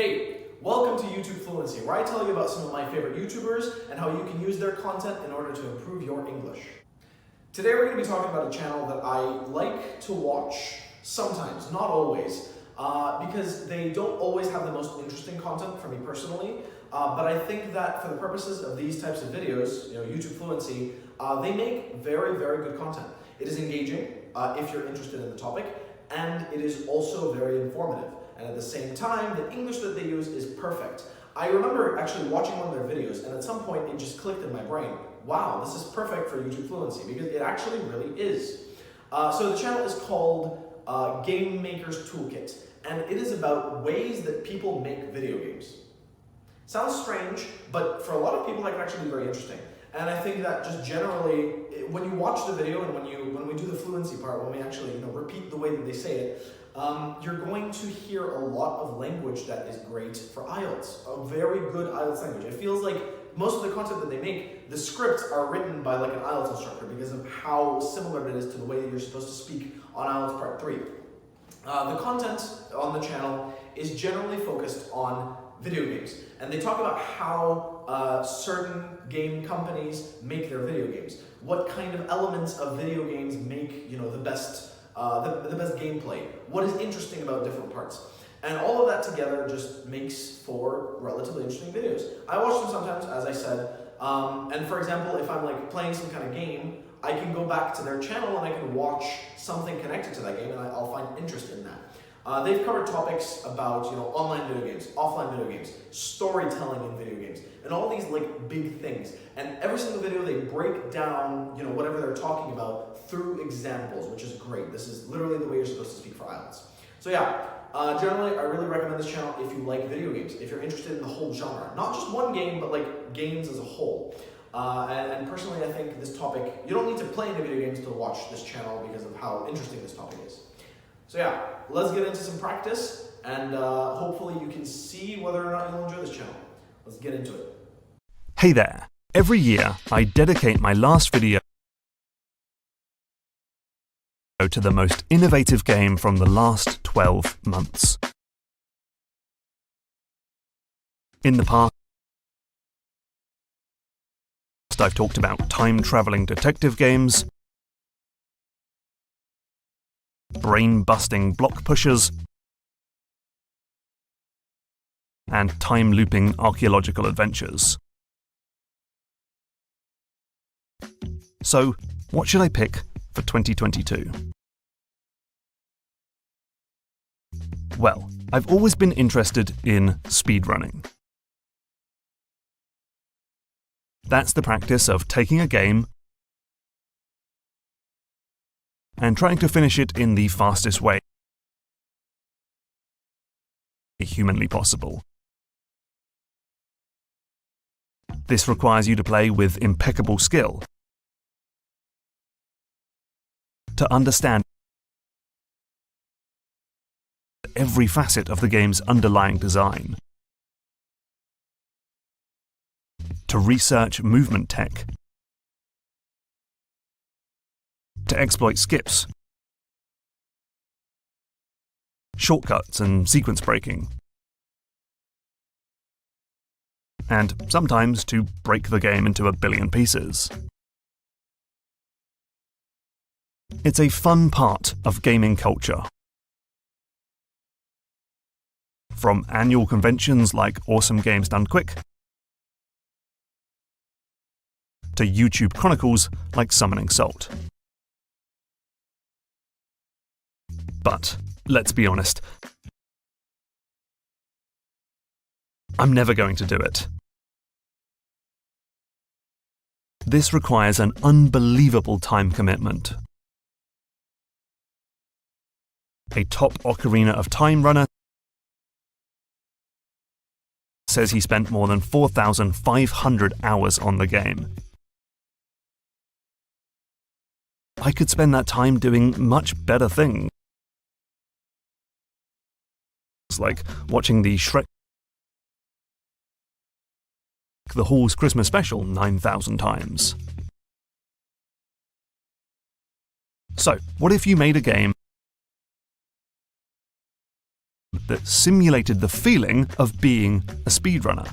Hey, welcome to YouTube Fluency, where I tell you about some of my favorite YouTubers and how you can use their content in order to improve your English. Today we're going to be talking about a channel that I like to watch sometimes, not always, because they don't always have the most interesting content for me personally, but I think that for the purposes of these types of videos, YouTube Fluency, they make very, very good content. It is engaging if you're interested in the topic, and it is also very informative. And at the same time, the English that they use is perfect. I remember actually watching one of their videos, and at some point it just clicked in my brain. Wow, this is perfect for YouTube Fluency, because it actually really is. So the channel is called Game Maker's Toolkit, and it is about ways that people make video games. Sounds strange, but for a lot of people that can actually be very interesting. And I think that just generally, when you watch the video and when we do the fluency part, when we actually repeat the way that they say it, you're going to hear a lot of language that is great for IELTS, a very good IELTS language. It feels like most of the content that they make, the scripts are written by like an IELTS instructor because of how similar it is to the way that you're supposed to speak on IELTS Part 3. The content on the channel is generally focused on video games, and they talk about how certain game companies make their video games, what kind of elements of video games make the best gameplay, what is interesting about different parts, and all of that together just makes for relatively interesting videos. I watch them sometimes, as I said, and for example, if I'm like playing some kind of game, I can go back to their channel and I can watch something connected to that game, and I'll find interest in that. They've covered topics about online video games, offline video games, storytelling in video games, and all these like big things. And every single video they break down whatever they're talking about through examples, which is great. This is literally the way you're supposed to speak for IELTS. So yeah, generally I really recommend this channel if you like video games, if you're interested in the whole genre, not just one game, but like games as a whole. And personally, I think this topic, you don't need to play any video games to watch this channel because of how interesting this topic is. So yeah, let's get into some practice, and hopefully you can see whether or not you'll enjoy this channel. Let's get into it. Hey there! Every year, I dedicate my last video to the most innovative game from the last 12 months. In the past, I've talked about time-traveling detective games, brain-busting block pushers, and time-looping archaeological adventures. So, what should I pick for 2022? Well, I've always been interested in speedrunning. That's the practice of taking a game and trying to finish it in the fastest way humanly possible. This requires you to play with impeccable skill, to understand every facet of the game's underlying design, to research movement tech, to exploit skips, shortcuts and sequence breaking, and sometimes to break the game into a billion pieces. It's a fun part of gaming culture. From annual conventions like Awesome Games Done Quick, to YouTube chronicles like Summoning Salt. But, let's be honest, I'm never going to do it. This requires an unbelievable time commitment. A top Ocarina of Time runner says he spent more than 4,500 hours on the game. I could spend that time doing much better things, like watching the Shrek the Hall's Christmas special 9,000 times. So, what if you made a game that simulated the feeling of being a speedrunner.